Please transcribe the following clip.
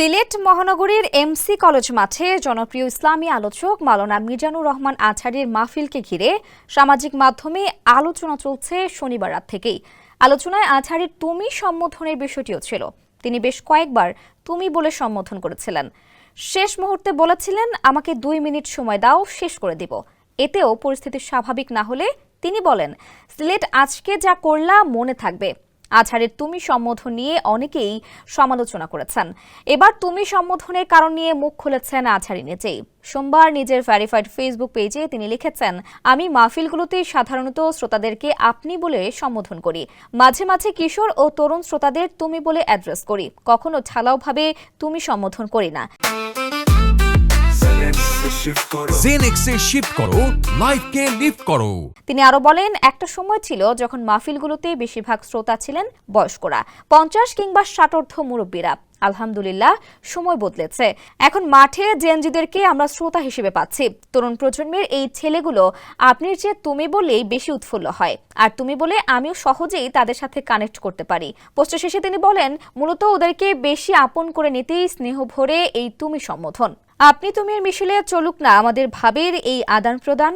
সিলেট মহানগরীর MC college মাঠে জনপ্রিয় ইসলামী আলোচক মাওলানা মিজানুর রহমান আজহারীর মাহফিলকে ঘিরে সামাজিক মাধ্যমে আলোচনা চলছে শনিবার রাত থেকেই। আলোচনায় আজহারীর তুমি সম্বোধনের বিষয়টিও ছিল। তিনি বেশ কয়েকবার তুমি বলে সম্বোধন করেছিলেন। শেষ মুহূর্তে বলেছিলেন, আমাকে 2 মিনিট সময় দাও, শেষ করে দিব। এতেও পরিস্থিতি স্বাভাবিক না হলে তিনি বলেন, সিলেট আজকে যা করলাম মনে থাকবে। আজহারের তুমি সম্বোধন নিয়ে অনেকেই সমালোচনা করেছেন। এবার তুমি সম্বোধনের কারণ নিয়ে মুখ খুলেছেন আজহারী নিজেই। সোমবার নিজের ভেরিফাইড ফেসবুক পেজে তিনি লিখেছেন, আমি মাহফিলগুলোতে সাধারণত শ্রোতাদেরকে আপনি বলে সম্বোধন করি। মাঝে মাঝে কিশোর ও তরুণ শ্রোতাদের তুমি বলে অ্যাড্রেস করি। কখনো ঢালাওভাবে তুমি সম্বোধন করি না। জেনেক্সে শিফট করো, লাইফকে লিফট করো। তিনি আরো বলেন, একটা সময় ছিল যখন মাহফিলগুলোতে বেশিরভাগ শ্রোতা ছিলেন বয়স্করা, 50 কিংবা 60 মুরব্বীরা। আলহামদুলিল্লাহ, সময় বদলেছে। এখন মাঠে জেনজিদেরকে আমরা শ্রোতা হিসেবে পাচ্ছি। তরুণ প্রজন্মের এই ছেলেগুলো আপনির চেয়ে তুমি বলেই বেশি উৎফুল্ল হয়, আর তুমি বলে আমিও সহজেই তাদের সাথে কানেক্ট করতে পারি। পোস্টের শেষে তিনি বলেন, মূলত ওদেরকে বেশি আপন করে নিতেই স্নেহ ভরে এই তুমি সম্বোধন। আপনি তুমির মিশেলে চলুক না আমাদের ভাবের এই আদান প্রদান।